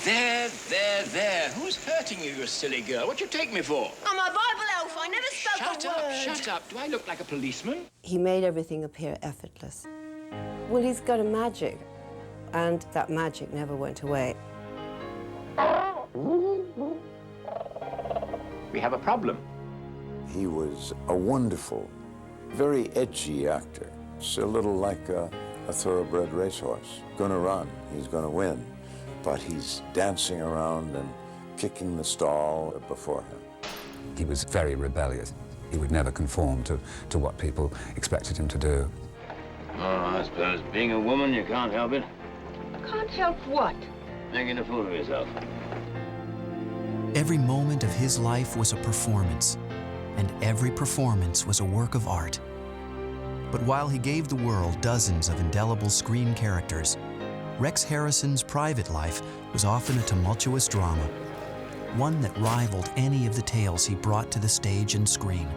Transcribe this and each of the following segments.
There. Who's hurting you, you silly girl? What you take me for? I'm a Bible elf. I never spoke a word. Shut up. Do I look like a policeman? He made everything appear effortless. Well, he's got a magic, and that magic never went away. We have a problem. He was a wonderful, very edgy actor. It's a little like a thoroughbred racehorse. Gonna run, he's gonna win. But he's dancing around and kicking the stall before him. He was very rebellious. He would never conform to what people expected him to do. Oh, I suppose being a woman, you can't help it. Can't help what? Making a fool of yourself. Every moment of his life was a performance, and every performance was a work of art. But while he gave the world dozens of indelible screen characters, Rex Harrison's private life was often a tumultuous drama, one that rivaled any of the tales he brought to the stage and screen.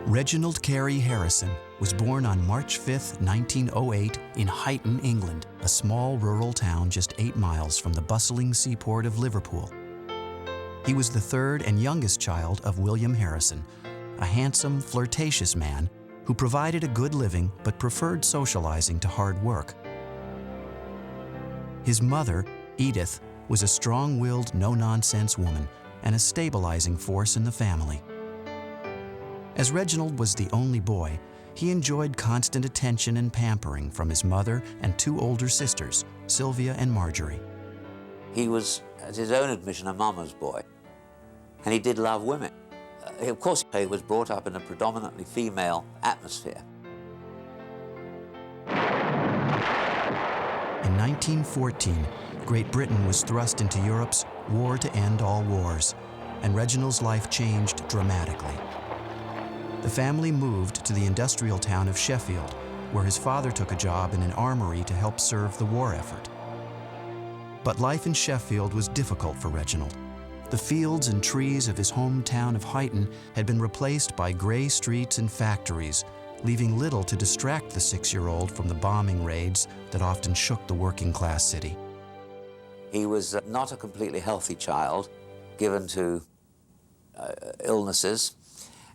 Reginald Carey Harrison was born on March 5, 1908 in Huyton, England, a small rural town just 8 miles from the bustling seaport of Liverpool. He was the third and youngest child of William Harrison, a handsome, flirtatious man who provided a good living but preferred socializing to hard work. His mother, Edith, was a strong-willed, no-nonsense woman and a stabilizing force in the family. As Reginald was the only boy, he enjoyed constant attention and pampering from his mother and 2 older sisters, Sylvia and Marjorie. He was, at his own admission, a mama's boy, and he did love women. Of course, he was brought up in a predominantly female atmosphere. In 1914, Great Britain was thrust into Europe's war to end all wars, and Reginald's life changed dramatically. The family moved to the industrial town of Sheffield, where his father took a job in an armory to help serve the war effort. But life in Sheffield was difficult for Reginald. The fields and trees of his hometown of Huyton had been replaced by gray streets and factories, leaving little to distract the 6-year-old from the bombing raids that often shook the working-class city. He was not a completely healthy child, given to illnesses,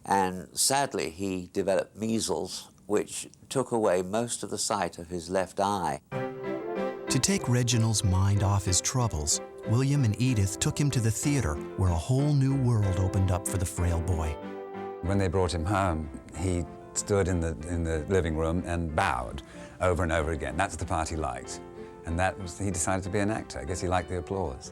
and sadly he developed measles, which took away most of the sight of his left eye. To take Reginald's mind off his troubles, William and Edith took him to the theater, where a whole new world opened up for the frail boy. When they brought him home, he stood in the living room and bowed over and over again. That's the part he liked. And he decided to be an actor. I guess he liked the applause.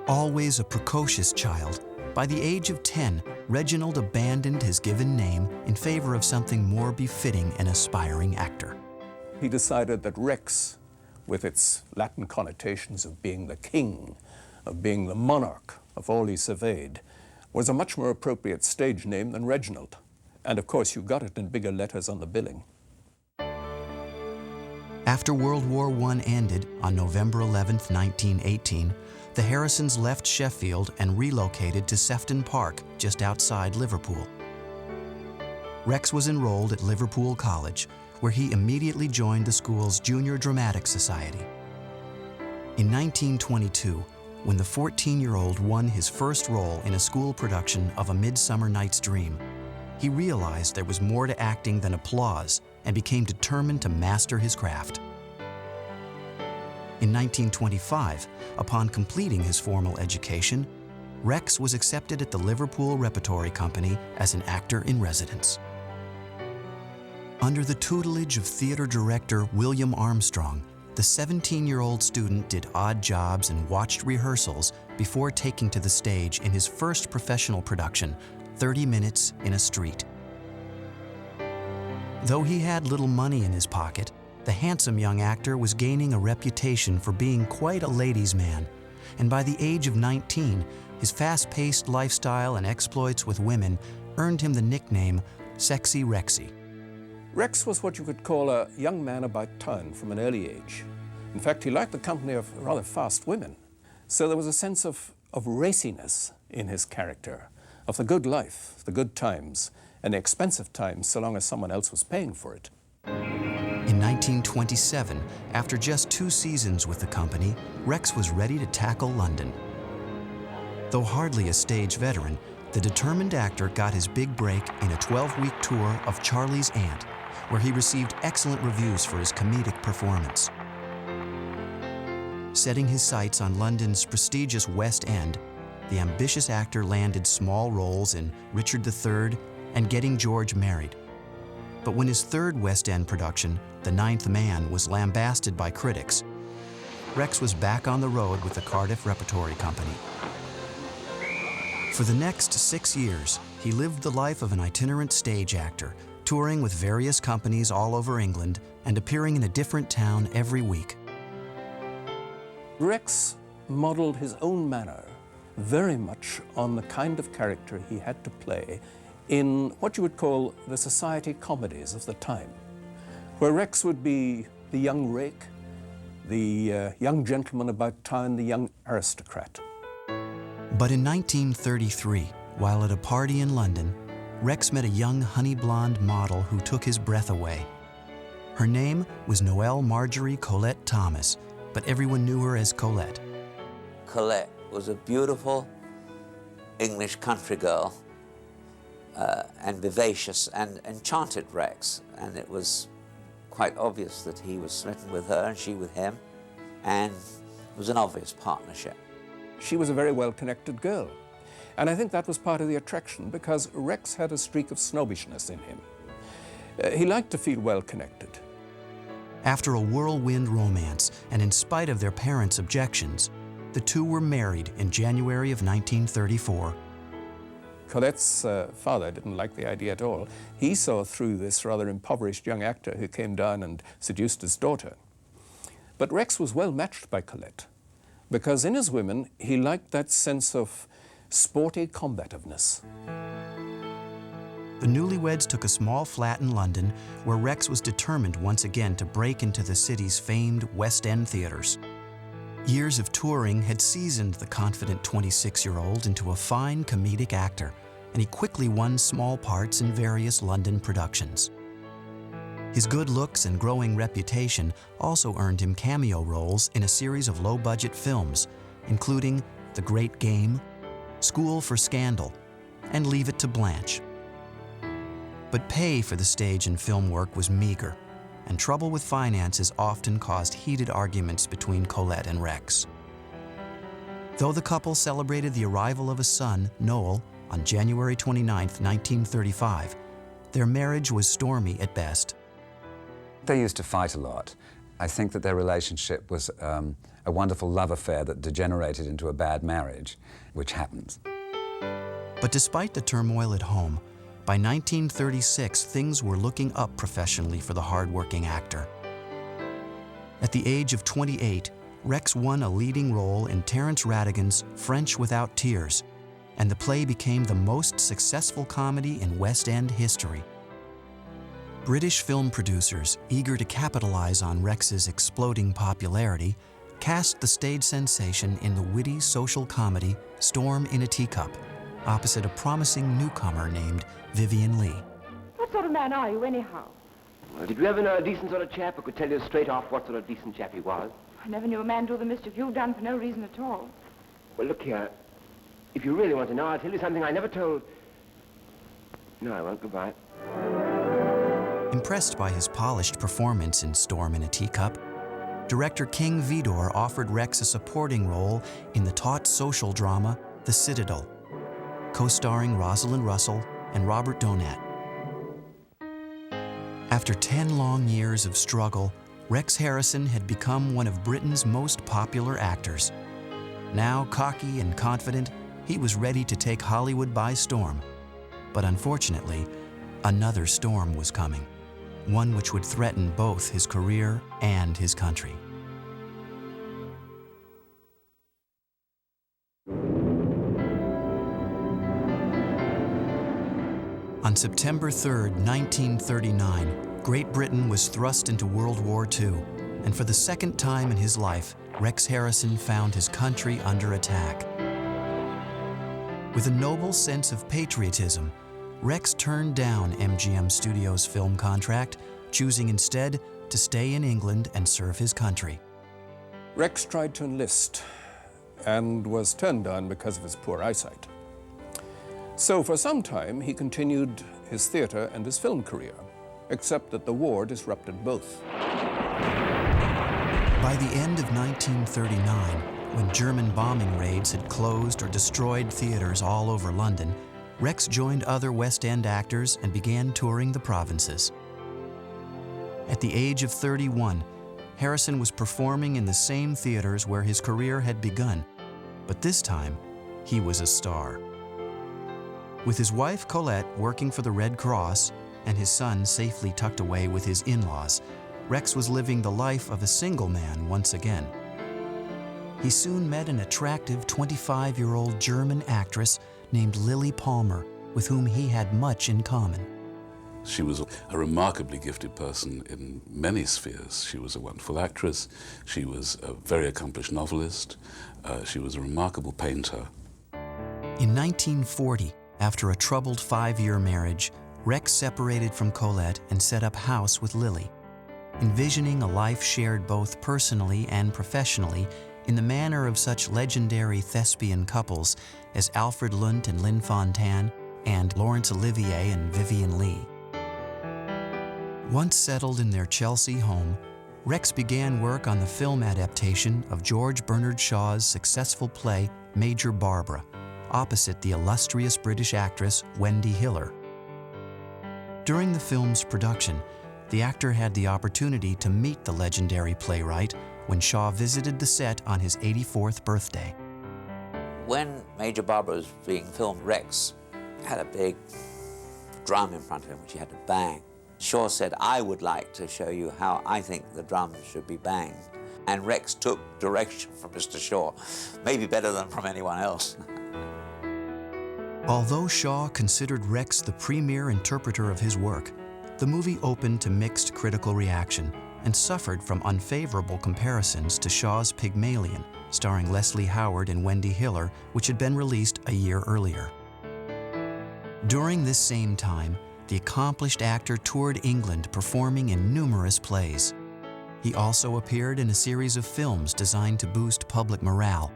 Always a precocious child, by the age of 10, Reginald abandoned his given name in favor of something more befitting an aspiring actor. He decided that Rex, with its Latin connotations of being the king, of being the monarch of all he surveyed, was a much more appropriate stage name than Reginald. And of course, you got it in bigger letters on the billing. After World War I ended on November 11, 1918, the Harrisons left Sheffield and relocated to Sefton Park, just outside Liverpool. Rex was enrolled at Liverpool College, where he immediately joined the school's Junior Dramatic Society. In 1922, when the 14-year-old won his first role in a school production of A Midsummer Night's Dream, he realized there was more to acting than applause and became determined to master his craft. In 1925, upon completing his formal education, Rex was accepted at the Liverpool Repertory Company as an actor in residence. Under the tutelage of theater director William Armstrong, the 17-year-old student did odd jobs and watched rehearsals before taking to the stage in his first professional production, 30 Minutes in a Street. Though he had little money in his pocket, the handsome young actor was gaining a reputation for being quite a ladies' man, and by the age of 19, his fast-paced lifestyle and exploits with women earned him the nickname Sexy Rexy. Rex was what you could call a young man about town from an early age. In fact, he liked the company of rather fast women. So there was a sense of raciness in his character, of the good life, the good times, and the expensive times, so long as someone else was paying for it. In 1927, after just 2 seasons with the company, Rex was ready to tackle London. Though hardly a stage veteran, the determined actor got his big break in a 12-week tour of Charlie's Aunt, where he received excellent reviews for his comedic performance. Setting his sights on London's prestigious West End, the ambitious actor landed small roles in Richard III and Getting George Married. But when his third West End production, The Ninth Man, was lambasted by critics, Rex was back on the road with the Cardiff Repertory Company. For the next 6 years, he lived the life of an itinerant stage actor, touring with various companies all over England and appearing in a different town every week. Rex modeled his own manner very much on the kind of character he had to play in what you would call the society comedies of the time, where Rex would be the young rake, the young gentleman about town, the young aristocrat. But in 1933, while at a party in London, Rex met a young honey-blonde model who took his breath away. Her name was Noelle Marjorie Colette Thomas, but everyone knew her as Colette. Colette was a beautiful English country girl and vivacious, and enchanted Rex. And it was quite obvious that he was smitten with her and she with him, and it was an obvious partnership. She was a very well-connected girl. And I think that was part of the attraction, because Rex had a streak of snobbishness in him. He liked to feel well-connected. After a whirlwind romance, and in spite of their parents' objections, the two were married in January of 1934. Colette's father didn't like the idea at all. He saw through this rather impoverished young actor who came down and seduced his daughter. But Rex was well matched by Colette, because in his women, he liked that sense of sporty combativeness. The newlyweds took a small flat in London, where Rex was determined once again to break into the city's famed West End theaters. Years of touring had seasoned the confident 26-year-old into a fine comedic actor, and he quickly won small parts in various London productions. His good looks and growing reputation also earned him cameo roles in a series of low-budget films, including The Great Game, School for Scandal, and Leave It to Blanche. But pay for the stage and film work was meager, and trouble with finances often caused heated arguments between Colette and Rex. Though the couple celebrated the arrival of a son, Noel, on January 29, 1935, their marriage was stormy at best. They used to fight a lot. I think that their relationship was a wonderful love affair that degenerated into a bad marriage, which happens. But despite the turmoil at home, by 1936, things were looking up professionally for the hard-working actor. At the age of 28, Rex won a leading role in Terence Rattigan's French Without Tears, and the play became the most successful comedy in West End history. British film producers, eager to capitalize on Rex's exploding popularity, cast the stage sensation in the witty social comedy Storm in a Teacup, opposite a promising newcomer named Vivien Leigh. What sort of man are you, anyhow? Well, did you ever know a decent sort of chap who could tell you straight off what sort of decent chap he was? I never knew a man do the mischief you've done for no reason at all. Well, look here. If you really want to know, I'll tell you something I never told... No, I won't. Goodbye. Impressed by his polished performance in Storm in a Teacup, director King Vidor offered Rex a supporting role in the taut social drama The Citadel, co-starring Rosalind Russell and Robert Donat. After 10 long years of struggle, Rex Harrison had become one of Britain's most popular actors. Now cocky and confident, he was ready to take Hollywood by storm. But unfortunately, another storm was coming, one which would threaten both his career and his country. On September 3, 1939, Great Britain was thrust into World War II, and for the second time in his life, Rex Harrison found his country under attack. With a noble sense of patriotism, Rex turned down MGM Studios' film contract, choosing instead to stay in England and serve his country. Rex tried to enlist and was turned down because of his poor eyesight. So for some time, he continued his theater and his film career, except that the war disrupted both. By the end of 1939, when German bombing raids had closed or destroyed theaters all over London, Rex joined other West End actors and began touring the provinces. At the age of 31, Harrison was performing in the same theaters where his career had begun, but this time, he was a star. With his wife Colette working for the Red Cross and his son safely tucked away with his in-laws, Rex was living the life of a single man once again. He soon met an attractive 25-year-old German actress named Lily Palmer, with whom he had much in common. She was a remarkably gifted person in many spheres. She was a wonderful actress, she was a very accomplished novelist, she was a remarkable painter. In 1940, after a troubled 5-year marriage, Rex separated from Colette and set up house with Lily, envisioning a life shared both personally and professionally in the manner of such legendary thespian couples as Alfred Lunt and Lynn Fontanne and Laurence Olivier and Vivien Leigh. Once settled in their Chelsea home, Rex began work on the film adaptation of George Bernard Shaw's successful play Major Barbara, opposite the illustrious British actress Wendy Hiller. During the film's production, the actor had the opportunity to meet the legendary playwright when Shaw visited the set on his 84th birthday. When Major Barbara was being filmed, Rex had a big drum in front of him which he had to bang. Shaw said, "I would like to show you how I think the drums should be banged." And Rex took direction from Mr. Shaw, maybe better than from anyone else. Although Shaw considered Rex the premier interpreter of his work, the movie opened to mixed critical reaction and suffered from unfavorable comparisons to Shaw's Pygmalion, starring Leslie Howard and Wendy Hiller, which had been released a year earlier. During this same time, the accomplished actor toured England performing in numerous plays. He also appeared in a series of films designed to boost public morale,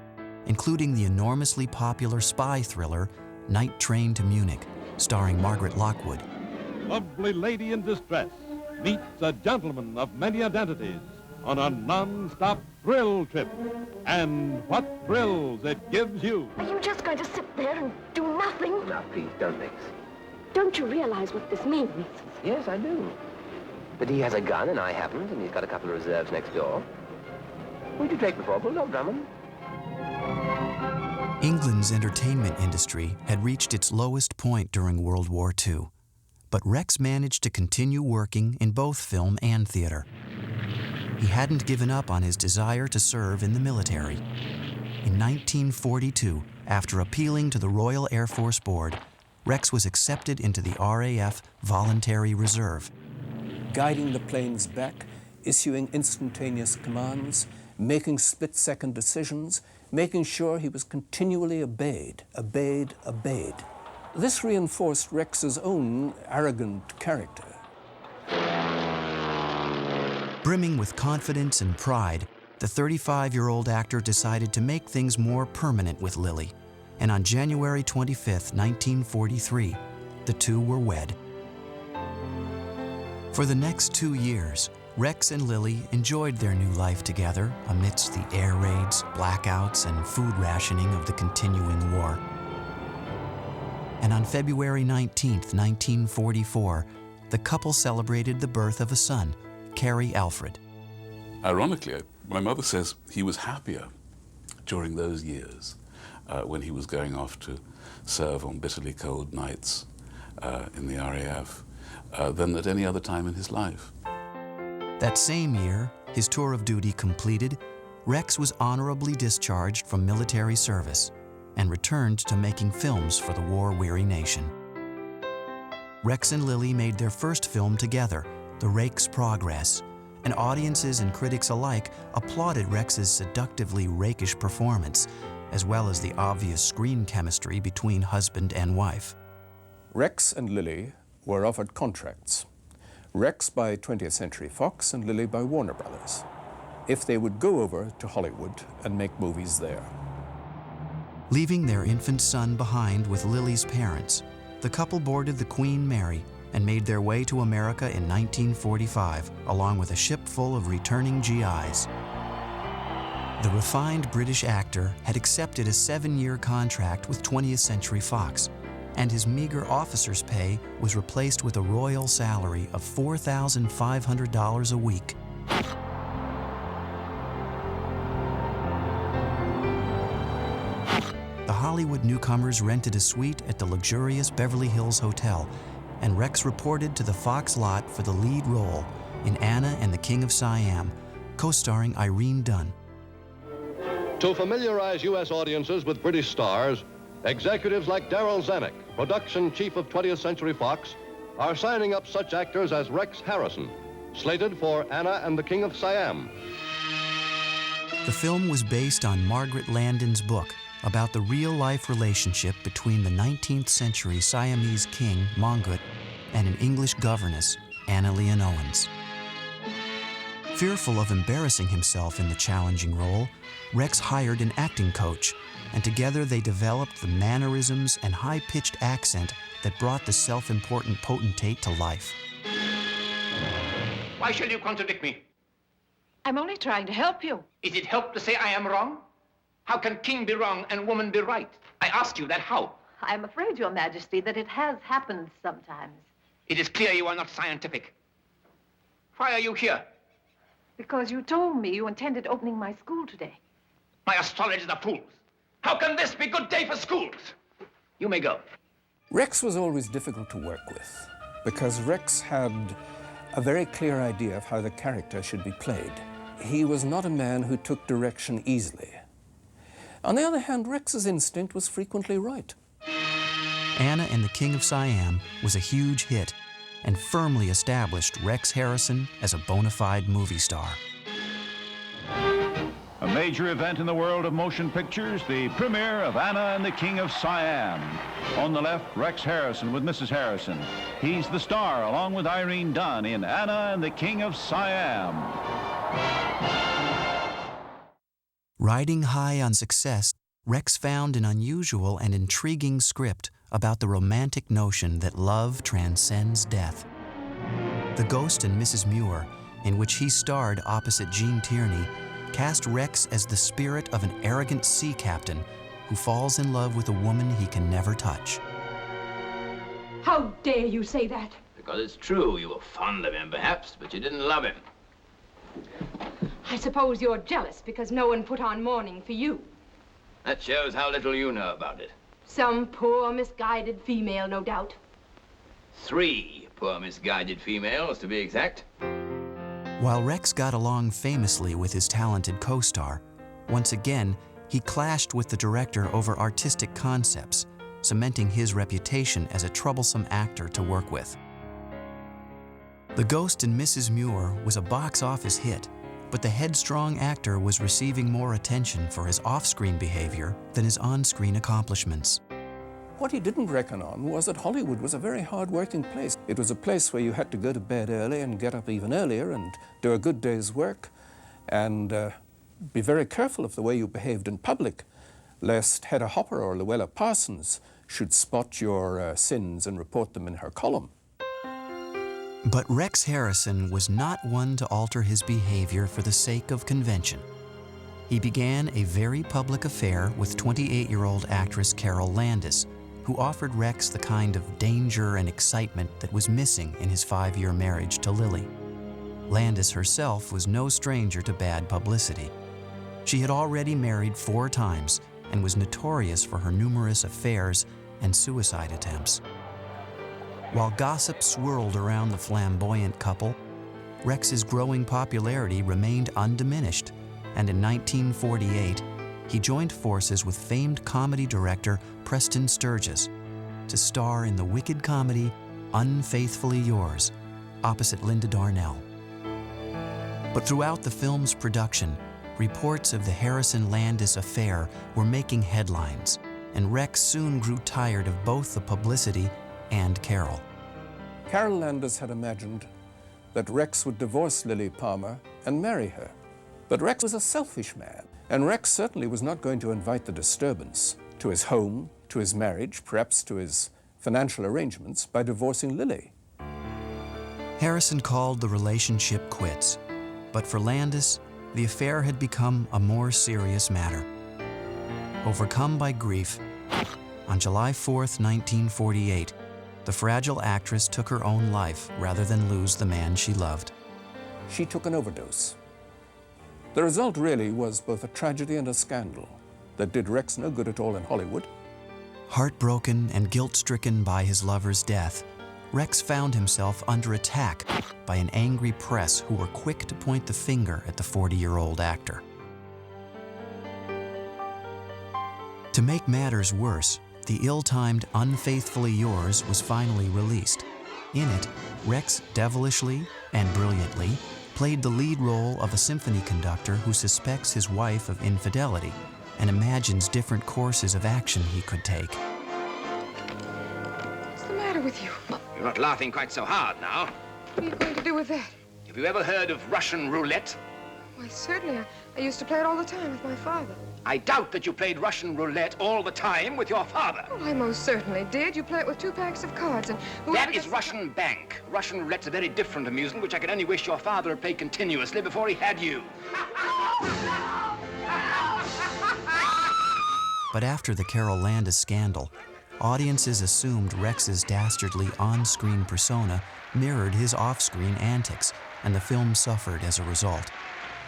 including the enormously popular spy thriller Night Train to Munich, starring Margaret Lockwood. Lovely lady in distress meets a gentleman of many identities on a non-stop thrill trip. And what thrills it gives you. Are you just going to sit there and do nothing? Now, please, don't mix. Don't you realize what this means? Yes, I do. But he has a gun and I haven't, and he's got a couple of reserves next door. Who'd you take before, Bulldog Drummond? England's entertainment industry had reached its lowest point during World War II, but Rex managed to continue working in both film and theater. He hadn't given up on his desire to serve in the military. In 1942, after appealing to the Royal Air Force Board, Rex was accepted into the RAF Voluntary Reserve. Guiding the planes back, issuing instantaneous commands, making split-second decisions, making sure he was continually obeyed. This reinforced Rex's own arrogant character. Brimming with confidence and pride, the 35-year-old actor decided to make things more permanent with Lily, and on January 25, 1943, the two were wed. For the next 2 years, Rex and Lily enjoyed their new life together amidst the air raids, blackouts, and food rationing of the continuing war. And on February 19, 1944, the couple celebrated the birth of a son, Cary Alfred. Ironically, my mother says he was happier during those years when he was going off to serve on bitterly cold nights in the RAF than at any other time in his life. That same year, his tour of duty completed, Rex was honorably discharged from military service and returned to making films for the war-weary nation. Rex and Lily made their first film together, The Rake's Progress, and audiences and critics alike applauded Rex's seductively rakish performance, as well as the obvious screen chemistry between husband and wife. Rex and Lily were offered contracts. Rex by 20th Century Fox and Lily by Warner Brothers, if they would go over to Hollywood and make movies there. Leaving their infant son behind with Lily's parents, the couple boarded the Queen Mary and made their way to America in 1945, along with a ship full of returning GIs. The refined British actor had accepted a 7-year contract with 20th Century Fox, and his meager officer's pay was replaced with a royal salary of $4,500 a week. The Hollywood newcomers rented a suite at the luxurious Beverly Hills Hotel, and Rex reported to the Fox lot for the lead role in Anna and the King of Siam, co-starring Irene Dunne. To familiarize U.S. audiences with British stars, executives like Darryl Zanuck, production chief of 20th Century Fox, are signing up such actors as Rex Harrison, slated for Anna and the King of Siam. The film was based on Margaret Landon's book about the real-life relationship between the 19th century Siamese king, Mongkut, and an English governess, Anna Leonowens. Fearful of embarrassing himself in the challenging role, Rex hired an acting coach, and together they developed the mannerisms and high-pitched accent that brought the self-important potentate to life. Why shall you contradict me? I'm only trying to help you. Is it help to say I am wrong? How can king be wrong and woman be right? I ask you that how? I'm afraid, Your Majesty, that it has happened sometimes. It is clear you are not scientific. Why are you here? Because you told me you intended opening my school today. My astrologers are fools. How can this be a good day for schools? You may go. Rex was always difficult to work with because Rex had a very clear idea of how the character should be played. He was not a man who took direction easily. On the other hand, Rex's instinct was frequently right. Anna and the King of Siam was a huge hit and firmly established Rex Harrison as a bona fide movie star. A major event in the world of motion pictures, the premiere of Anna and the King of Siam. On the left, Rex Harrison with Mrs. Harrison. He's the star, along with Irene Dunne, in Anna and the King of Siam. Riding high on success, Rex found an unusual and intriguing script about the romantic notion that love transcends death. The Ghost and Mrs. Muir, in which he starred opposite Gene Tierney, cast Rex as the spirit of an arrogant sea captain who falls in love with a woman he can never touch. How dare you say that? Because it's true. You were fond of him, perhaps, but you didn't love him. I suppose you're jealous because no one put on mourning for you. That shows how little you know about it. Some poor, misguided female, no doubt. 3 poor, misguided females, to be exact. While Rex got along famously with his talented co-star, once again, he clashed with the director over artistic concepts, cementing his reputation as a troublesome actor to work with. The Ghost and Mrs. Muir was a box office hit, but the headstrong actor was receiving more attention for his off-screen behavior than his on-screen accomplishments. What he didn't reckon on was that Hollywood was a very hard-working place. It was a place where you had to go to bed early and get up even earlier and do a good day's work and be very careful of the way you behaved in public, lest Hedda Hopper or Luella Parsons should spot your sins and report them in her column. But Rex Harrison was not one to alter his behavior for the sake of convention. He began a very public affair with 28-year-old actress Carol Landis, who offered Rex the kind of danger and excitement that was missing in his 5-year marriage to Lily. Landis herself was no stranger to bad publicity. She had already married 4 times and was notorious for her numerous affairs and suicide attempts. While gossip swirled around the flamboyant couple, Rex's growing popularity remained undiminished, and in 1948, he joined forces with famed comedy director Preston Sturges to star in the wicked comedy Unfaithfully Yours, opposite Linda Darnell. But throughout the film's production, reports of the Harrison-Landis affair were making headlines, and Rex soon grew tired of both the publicity and Carol. Carol Landis had imagined that Rex would divorce Lily Palmer and marry her. But Rex was a selfish man, and Rex certainly was not going to invite the disturbance to his home, to his marriage, perhaps to his financial arrangements by divorcing Lily. Harrison called the relationship quits, but for Landis, the affair had become a more serious matter. Overcome by grief, on July 4th, 1948, the fragile actress took her own life rather than lose the man she loved. She took an overdose. The result really was both a tragedy and a scandal that did Rex no good at all in Hollywood. Heartbroken and guilt-stricken by his lover's death, Rex found himself under attack by an angry press who were quick to point the finger at the 40-year-old actor. To make matters worse, the ill-timed Unfaithfully Yours was finally released. In it, Rex devilishly and brilliantly played the lead role of a symphony conductor who suspects his wife of infidelity and imagines different courses of action he could take. What's the matter with you? You're not laughing quite so hard now. What are you going to do with that? Have you ever heard of Russian roulette? Why, certainly. I used to play it all the time with my father. I doubt that you played Russian roulette all the time with your father. Oh, I most certainly did. You play it with 2 packs of cards, and That is Russian bank. Russian roulette's a very different amusement, which I can only wish your father had played continuously before he had you. But after the Carol Landis scandal, audiences assumed Rex's dastardly on-screen persona mirrored his off-screen antics, and the film suffered as a result.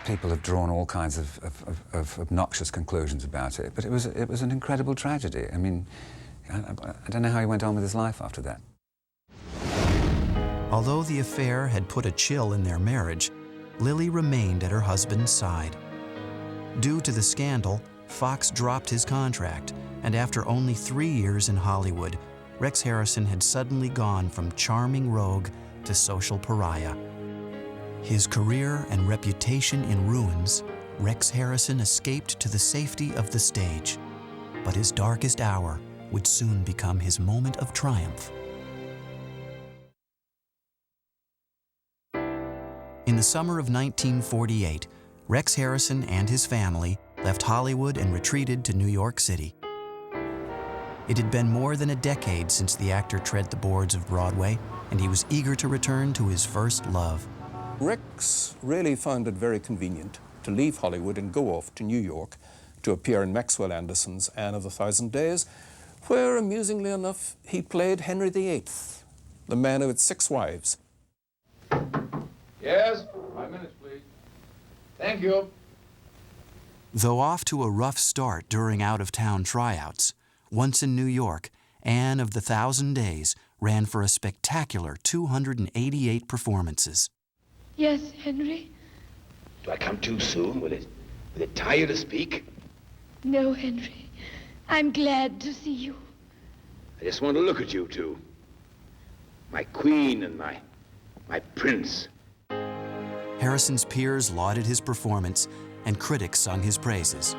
People have drawn all kinds of obnoxious conclusions about it, but it was an incredible tragedy. I mean, I don't know how he went on with his life after that. Although the affair had put a chill in their marriage, Lily remained at her husband's side. Due to the scandal, Fox dropped his contract, and after only 3 years in Hollywood, Rex Harrison had suddenly gone from charming rogue to social pariah. His career and reputation in ruins, Rex Harrison escaped to the safety of the stage. But his darkest hour would soon become his moment of triumph. In the summer of 1948, Rex Harrison and his family left Hollywood and retreated to New York City. It had been more than a decade since the actor tread the boards of Broadway, and he was eager to return to his first love. Rex really found it very convenient to leave Hollywood and go off to New York to appear in Maxwell Anderson's Anne of the Thousand Days, where, amusingly enough, he played Henry VIII, the man who had 6 wives. Yes, 5 minutes, please. Thank you. Though off to a rough start during out-of-town tryouts, once in New York, Anne of the Thousand Days ran for a spectacular 288 performances. Yes, Henry? Do I come too soon? Will it tire you to speak? No, Henry. I'm glad to see you. I just want to look at you two. My queen and my prince. Harrison's peers lauded his performance, and critics sung his praises.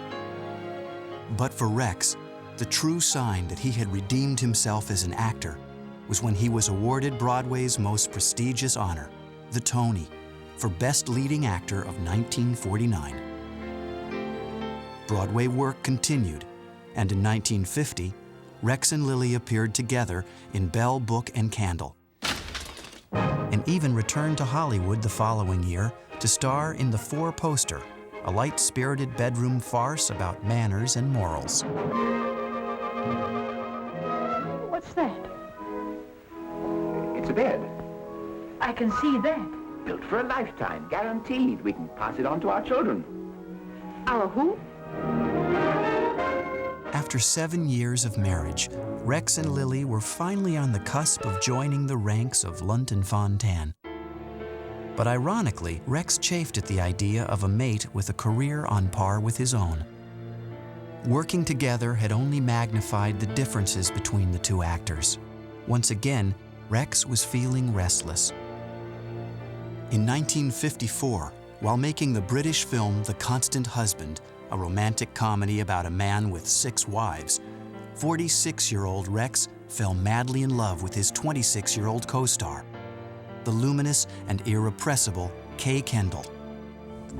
But for Rex, the true sign that he had redeemed himself as an actor was when he was awarded Broadway's most prestigious honor, the Tony, for Best Leading Actor of 1949. Broadway work continued, and in 1950, Rex and Lily appeared together in Bell, Book and Candle, and even returned to Hollywood the following year to star in The Four-Poster, a light-spirited bedroom farce about manners and morals. What's that? It's a bed. I can see that. Built for a lifetime, guaranteed. We can pass it on to our children. Our who? After 7 years of marriage, Rex and Lily were finally on the cusp of joining the ranks of Lunt and Fontanne. But ironically, Rex chafed at the idea of a mate with a career on par with his own. Working together had only magnified the differences between the two actors. Once again, Rex was feeling restless. In 1954, While making the British film The Constant Husband, a romantic comedy about a man with 6 wives, 46-year-old Rex fell madly in love with his 26-year-old co-star, the luminous and irrepressible Kay Kendall.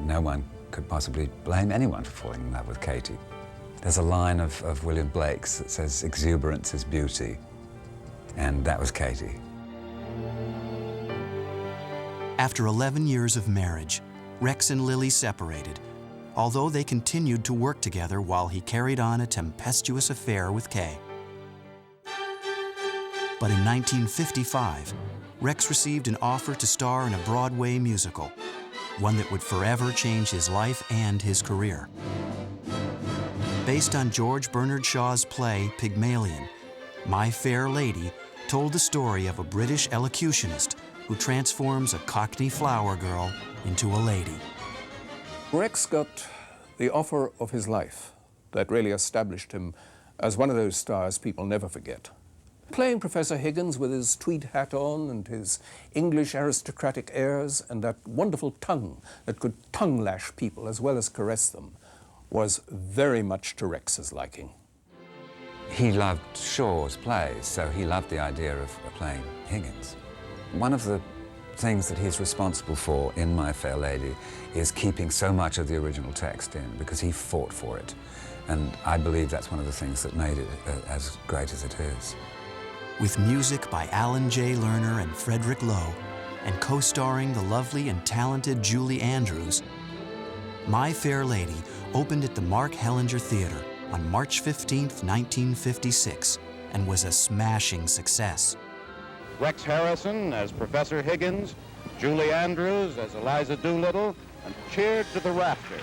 No one could possibly blame anyone for falling in love with Katie. There's a line of William Blake's that says, "Exuberance is beauty," and that was Katie. After 11 years of marriage, Rex and Lily separated, although they continued to work together while he carried on a tempestuous affair with Kay. But in 1955, Rex received an offer to star in a Broadway musical, one that would forever change his life and his career. Based on George Bernard Shaw's play Pygmalion, My Fair Lady told the story of a British elocutionist who transforms a Cockney flower girl into a lady. Rex got the offer of his life that really established him as one of those stars people never forget. Playing Professor Higgins with his tweed hat on and his English aristocratic airs and that wonderful tongue that could tongue lash people as well as caress them was very much to Rex's liking. He loved Shaw's plays, so he loved the idea of playing Higgins. One of the things that he's responsible for in My Fair Lady is keeping so much of the original text in, because he fought for it. And I believe that's one of the things that made it as great as it is. With music by Alan J. Lerner and Frederick Lowe, and co-starring the lovely and talented Julie Andrews, My Fair Lady opened at the Mark Hellinger Theater on March 15, 1956, and was a smashing success. Rex Harrison as Professor Higgins, Julie Andrews as Eliza Doolittle, and cheered to the rafters.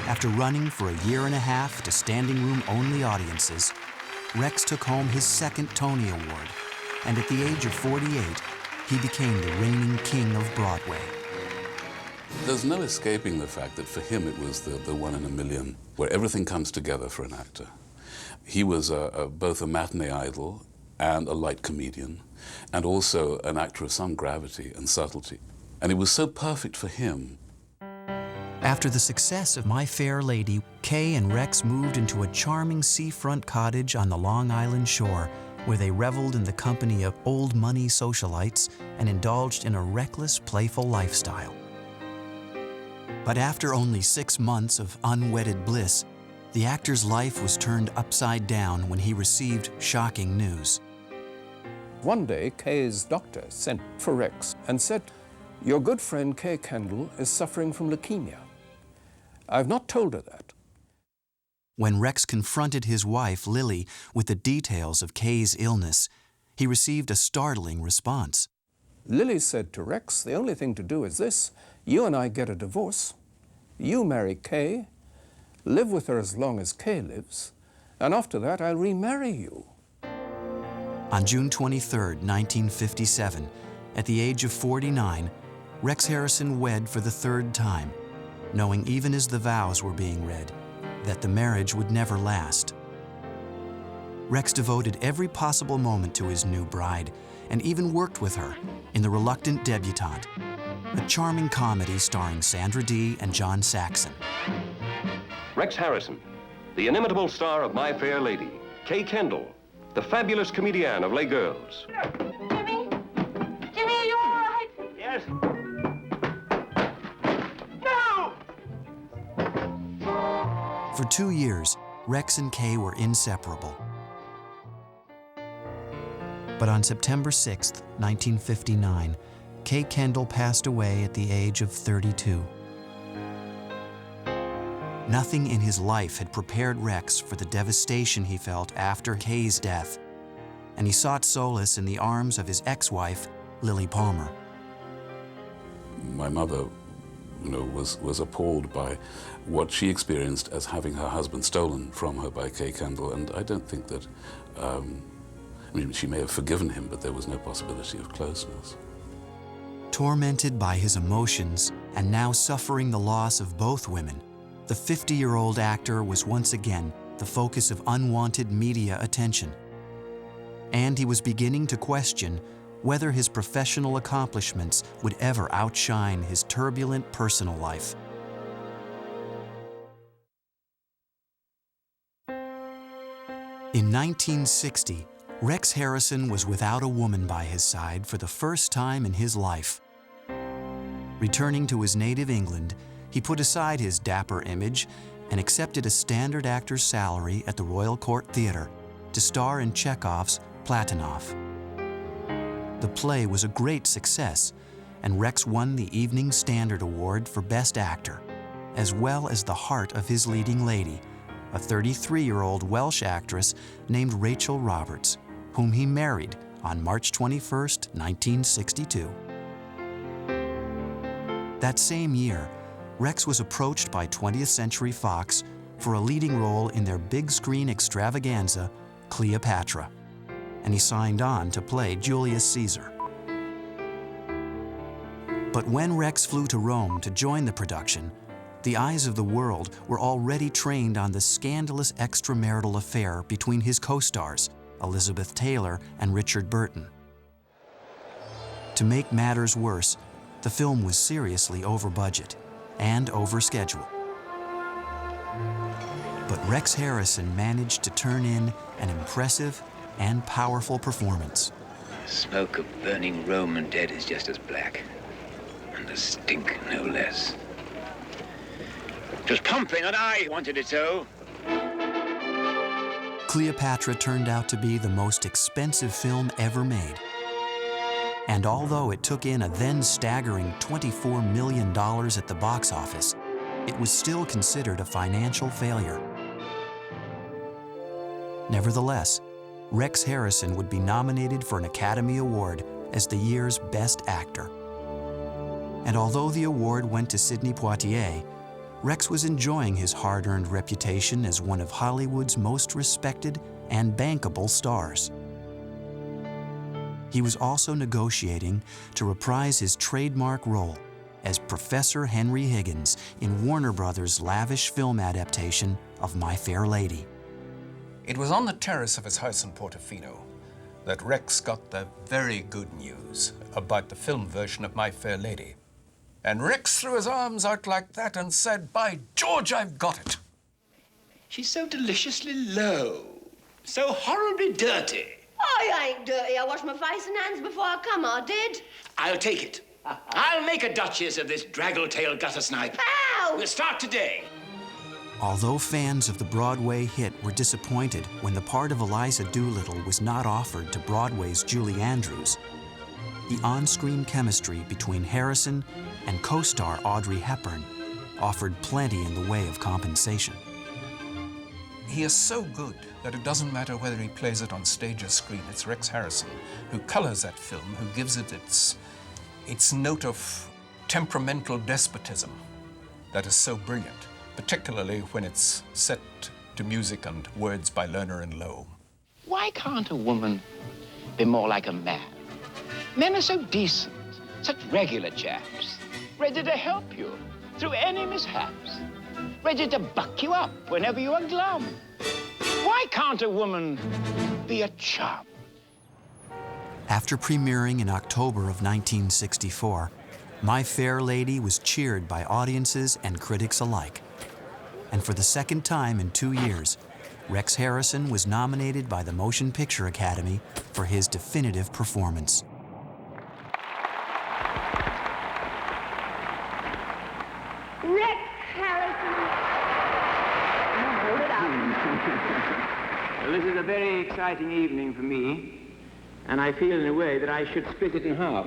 After running for a year and a half to standing room only audiences, Rex took home his 2nd Tony Award, and at the age of 48, he became the reigning king of Broadway. There's no escaping the fact that for him it was the one in a million, where everything comes together for an actor. He was both a matinee idol and a light comedian, and also an actor of some gravity and subtlety. And it was so perfect for him. After the success of My Fair Lady, Kay and Rex moved into a charming seafront cottage on the Long Island shore, where they reveled in the company of old money socialites and indulged in a reckless, playful lifestyle. But after only 6 months of unwedded bliss, the actor's life was turned upside down when he received shocking news. One day, Kay's doctor sent for Rex and said, "Your good friend Kay Kendall is suffering from leukemia. I've not told her that." When Rex confronted his wife, Lily, with the details of Kay's illness, he received a startling response. Lily said to Rex, "The only thing to do is this. You and I get a divorce. You marry Kay, live with her as long as Kay lives, and after that I'll remarry you." On June 23, 1957, at the age of 49, Rex Harrison wed for the 3rd time, knowing even as the vows were being read, that the marriage would never last. Rex devoted every possible moment to his new bride, and even worked with her in The Reluctant Debutante, a charming comedy starring Sandra Dee and John Saxon. Rex Harrison, the inimitable star of My Fair Lady, Kay Kendall, the fabulous comedian of Les Girls. Jimmy? Jimmy, are you all right? Yes. No! For 2 years, Rex and Kay were inseparable. But on September 6, 1959, Kay Kendall passed away at the age of 32. Nothing in his life had prepared Rex for the devastation he felt after Kay's death, and he sought solace in the arms of his ex-wife, Lily Palmer. My mother, was appalled by what she experienced as having her husband stolen from her by Kay Kendall, and I don't think that, she may have forgiven him, but there was no possibility of closeness. Tormented by his emotions and now suffering the loss of both women, the 50-year-old actor was once again the focus of unwanted media attention. And he was beginning to question whether his professional accomplishments would ever outshine his turbulent personal life. In 1960, Rex Harrison was without a woman by his side for the first time in his life. Returning to his native England, he put aside his dapper image and accepted a standard actor's salary at the Royal Court Theatre to star in Chekhov's Platonov. The play was a great success, and Rex won the Evening Standard Award for Best Actor, as well as the heart of his leading lady, a 33-year-old Welsh actress named Rachel Roberts, whom he married on March 21, 1962. That same year, Rex was approached by 20th Century Fox for a leading role in their big-screen extravaganza, Cleopatra, and he signed on to play Julius Caesar. But when Rex flew to Rome to join the production, the eyes of the world were already trained on the scandalous extramarital affair between his co-stars, Elizabeth Taylor and Richard Burton. To make matters worse, the film was seriously over budget and over schedule. But Rex Harrison managed to turn in an impressive and powerful performance. The smoke of burning Roman dead is just as black, and the stink no less. It was Pompey, not I, who wanted it so. Cleopatra turned out to be the most expensive film ever made. And although it took in a then staggering $24 million at the box office, it was still considered a financial failure. Nevertheless, Rex Harrison would be nominated for an Academy Award as the year's Best Actor. And although the award went to Sidney Poitier, Rex was enjoying his hard-earned reputation as one of Hollywood's most respected and bankable stars. He was also negotiating to reprise his trademark role as Professor Henry Higgins in Warner Brothers' lavish film adaptation of My Fair Lady. It was on the terrace of his house in Portofino that Rex got the very good news about the film version of My Fair Lady. And Rex threw his arms out like that and said, "By George, I've got it." She's so deliciously low, so horribly dirty. I ain't dirty. I washed my face and hands before I come, I did. I'll take it. I'll make a duchess of this draggle-tailed gutter snipe. Ow! We'll start today. Although fans of the Broadway hit were disappointed when the part of Eliza Doolittle was not offered to Broadway's Julie Andrews, the on-screen chemistry between Harrison and co-star Audrey Hepburn offered plenty in the way of compensation. He is so good that it doesn't matter whether he plays it on stage or screen. It's Rex Harrison who colors that film, who gives it its note of temperamental despotism that is so brilliant, particularly when it's set to music and words by Lerner and Lowe. Why can't a woman be more like a man? Men are so decent, such regular chaps, ready to help you through any mishaps, ready to buck you up whenever you are glum. Why can't a woman be a chum? After premiering in October of 1964, My Fair Lady was cheered by audiences and critics alike. And for the second time in 2 years, Rex Harrison was nominated by the Motion Picture Academy for his definitive performance. Rex Harrison. Hold it up. Well, this is a very exciting evening for me, and I feel in a way that I should split it in half.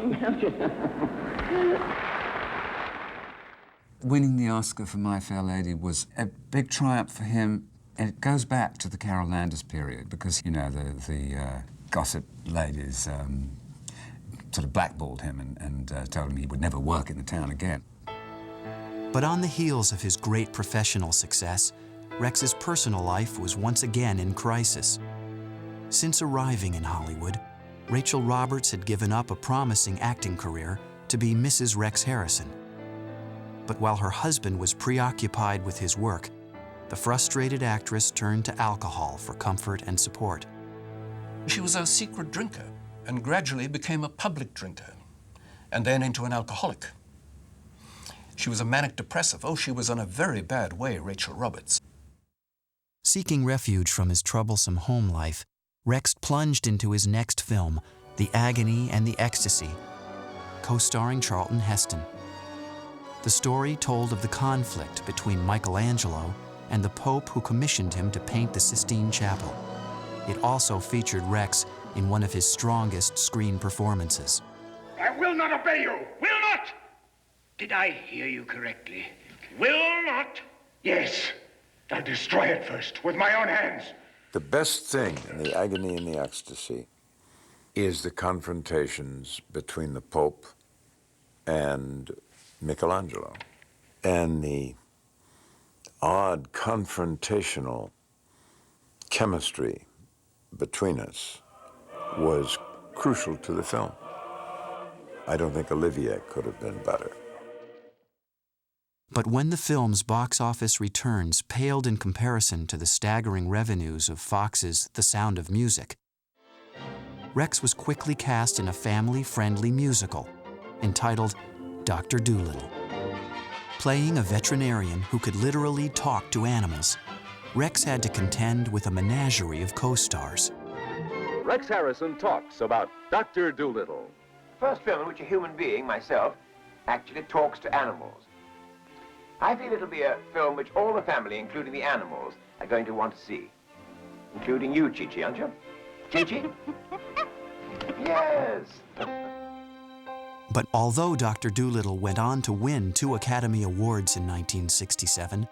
Winning the Oscar for My Fair Lady was a big triumph for him, and it goes back to the Carol Landis period because, you know, the gossip ladies sort of blackballed him and told him he would never work in the town again. But on the heels of his great professional success, Rex's personal life was once again in crisis. Since arriving in Hollywood, Rachel Roberts had given up a promising acting career to be Mrs. Rex Harrison. But while her husband was preoccupied with his work, the frustrated actress turned to alcohol for comfort and support. She was a secret drinker, and gradually became a public drinker, and then into an alcoholic. She was a manic depressive. Oh, she was in a very bad way, Rachel Roberts. Seeking refuge from his troublesome home life, Rex plunged into his next film, The Agony and the Ecstasy, co-starring Charlton Heston. The story told of the conflict between Michelangelo and the Pope who commissioned him to paint the Sistine Chapel. It also featured Rex in one of his strongest screen performances. I will not obey you! Will not! Did I hear you correctly? Will not? Yes. I'll destroy it first, with my own hands. The best thing in The Agony and the Ecstasy is the confrontations between the Pope and Michelangelo, and the odd confrontational chemistry between us was crucial to the film. I don't think Olivier could have been better. But when the film's box office returns paled in comparison to the staggering revenues of Fox's The Sound of Music, Rex was quickly cast in a family-friendly musical entitled Dr. Dolittle. Playing a veterinarian who could literally talk to animals, Rex had to contend with a menagerie of co-stars. Rex Harrison talks about Dr. Dolittle. First film in which a human being, myself, actually talks to animals. I feel it'll be a film which all the family, including the animals, are going to want to see. Including you, Chi-Chi, aren't you? Chi-Chi? Yes. But although Dr. Dolittle went on to win 2 Academy Awards in 1967,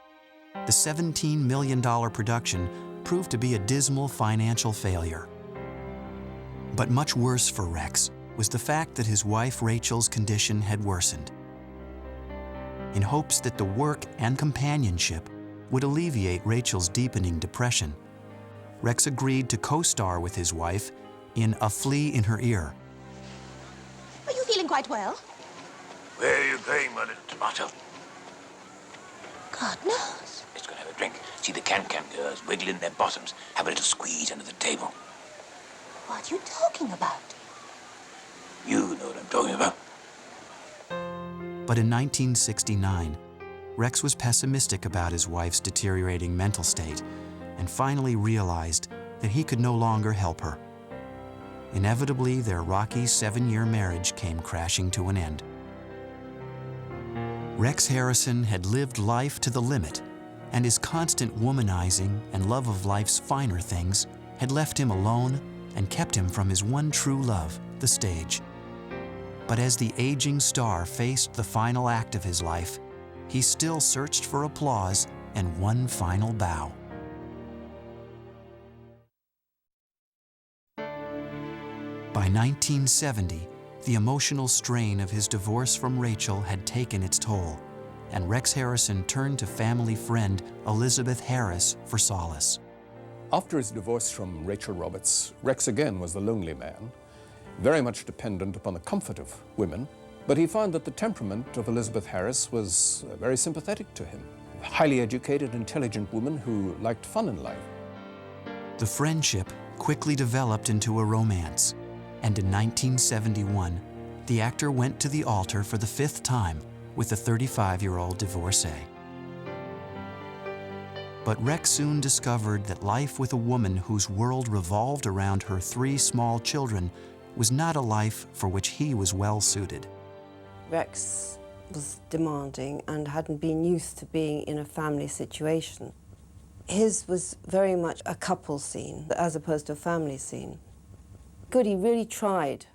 the $17 million production proved to be a dismal financial failure. But much worse for Rex was the fact that his wife Rachel's condition had worsened. In hopes that the work and companionship would alleviate Rachel's deepening depression, Rex agreed to co-star with his wife in A Flea in Her Ear. Are you feeling quite well? Where are you going, my little tomato? God knows. Let's go and have a drink. See the can-can girls wiggling their bottoms. Have a little squeeze under the table. What are you talking about? You know what I'm talking about. But in 1969, Rex was pessimistic about his wife's deteriorating mental state and finally realized that he could no longer help her. Inevitably, their rocky 7-year marriage came crashing to an end. Rex Harrison had lived life to the limit, and his constant womanizing and love of life's finer things had left him alone and kept him from his one true love, the stage. But as the aging star faced the final act of his life, he still searched for applause and one final bow. By 1970, the emotional strain of his divorce from Rachel had taken its toll, and Rex Harrison turned to family friend Elizabeth Harris for solace. After his divorce from Rachel Roberts, Rex again was the lonely man, very much dependent upon the comfort of women, but he found that the temperament of Elizabeth Harris was very sympathetic to him. A highly educated, intelligent woman who liked fun in life. The friendship quickly developed into a romance, and in 1971, the actor went to the altar for the 5th time with a 35-year-old divorcee. But Rex soon discovered that life with a woman whose world revolved around her 3 small children was not a life for which he was well suited. Rex was demanding and hadn't been used to being in a family situation. His was very much a couple scene as opposed to a family scene. Good, he really tried,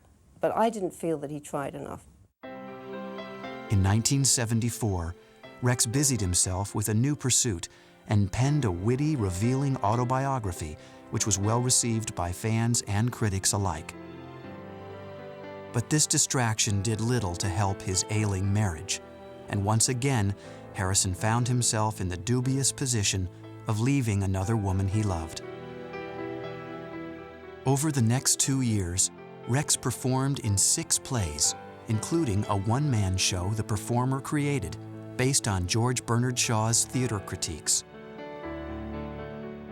but I didn't feel that he tried enough. In 1974, Rex busied himself with a new pursuit and penned a witty, revealing autobiography which was well received by fans and critics alike. But this distraction did little to help his ailing marriage, and once again, Harrison found himself in the dubious position of leaving another woman he loved. Over the next 2 years, Rex performed in 6 plays, including a one-man show the performer created based on George Bernard Shaw's theater critiques.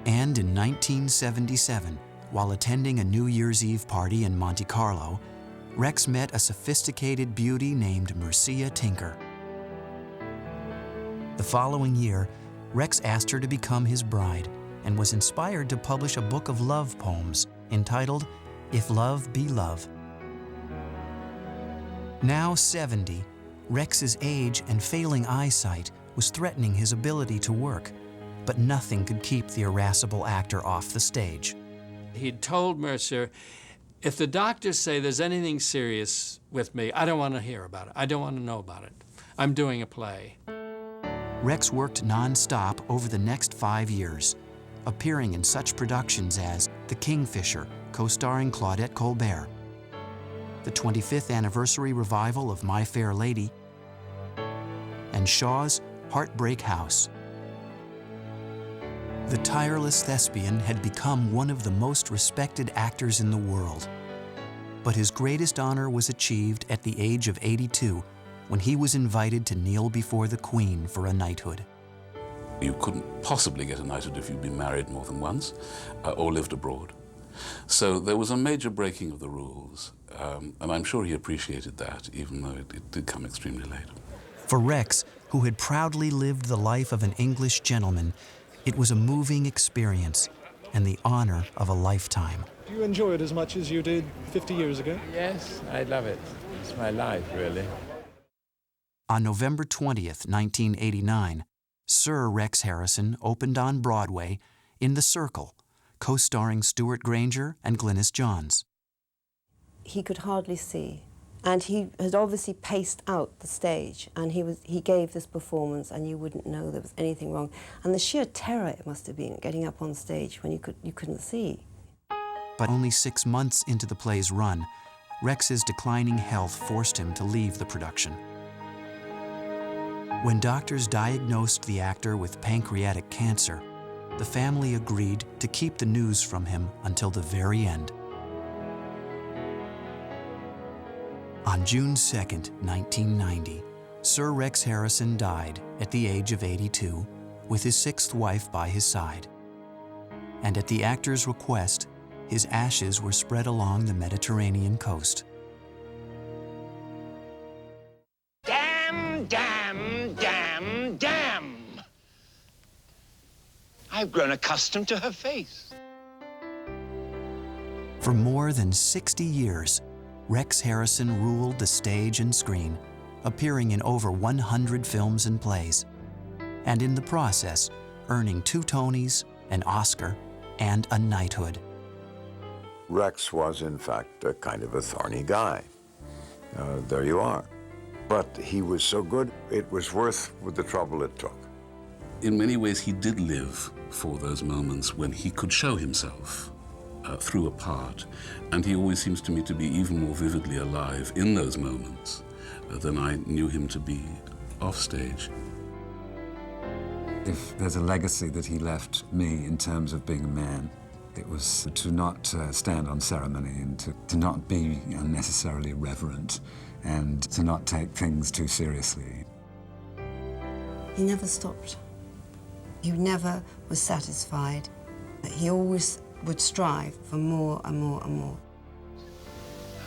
And in 1977, while attending a New Year's Eve party in Monte Carlo, Rex met a sophisticated beauty named Mercia Tinker. The following year, Rex asked her to become his bride and was inspired to publish a book of love poems entitled If Love Be Love. Now 70, Rex's age and failing eyesight was threatening his ability to work, but nothing could keep the irascible actor off the stage. He'd told Mercer, if the doctors say there's anything serious with me, I don't want to hear about it. I don't want to know about it. I'm doing a play. Rex worked non-stop over the next 5 years, appearing in such productions as The Kingfisher, co-starring Claudette Colbert, the 25th anniversary revival of My Fair Lady, and Shaw's Heartbreak House. The tireless thespian had become one of the most respected actors in the world. But his greatest honor was achieved at the age of 82, when he was invited to kneel before the Queen for a knighthood. You couldn't possibly get a knighthood if you'd been married more than once or lived abroad. So there was a major breaking of the rules, and I'm sure he appreciated that, even though it did come extremely late. For Rex, who had proudly lived the life of an English gentleman, it was a moving experience and the honor of a lifetime. Do you enjoy it as much as you did 50 years ago? Yes, I love it. It's my life, really. On November 20th, 1989, Sir Rex Harrison opened on Broadway in The Circle, co-starring Stuart Granger and Glynis Johns. He could hardly see, and he had obviously paced out the stage, and he gave this performance, and you wouldn't know there was anything wrong. And the sheer terror it must have been getting up on stage when you couldn't see. But only 6 months into the play's run, Rex's declining health forced him to leave the production. When doctors diagnosed the actor with pancreatic cancer, the family agreed to keep the news from him until the very end. On June 2nd, 1990, Sir Rex Harrison died at the age of 82, with his 6th wife by his side. And at the actor's request, his ashes were spread along the Mediterranean coast. Damn, damn, damn, damn! I've grown accustomed to her face. For more than 60 years, Rex Harrison ruled the stage and screen, appearing in over 100 films and plays, and in the process, earning 2 Tonys, an Oscar, and a knighthood. Rex was, in fact, a kind of a thorny guy. There you are. But he was so good, it was worth the trouble it took. In many ways, he did live for those moments when he could show himself through a part, and he always seems to me to be even more vividly alive in those moments than I knew him to be off stage. If there's a legacy that he left me in terms of being a man, it was to not stand on ceremony and to not be unnecessarily reverent and to not take things too seriously. He never stopped. He never was satisfied. He always would strive for more and more and more.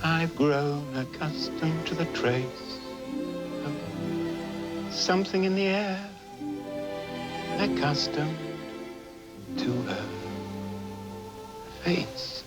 I've grown accustomed to the trace of something in the air, accustomed to her face.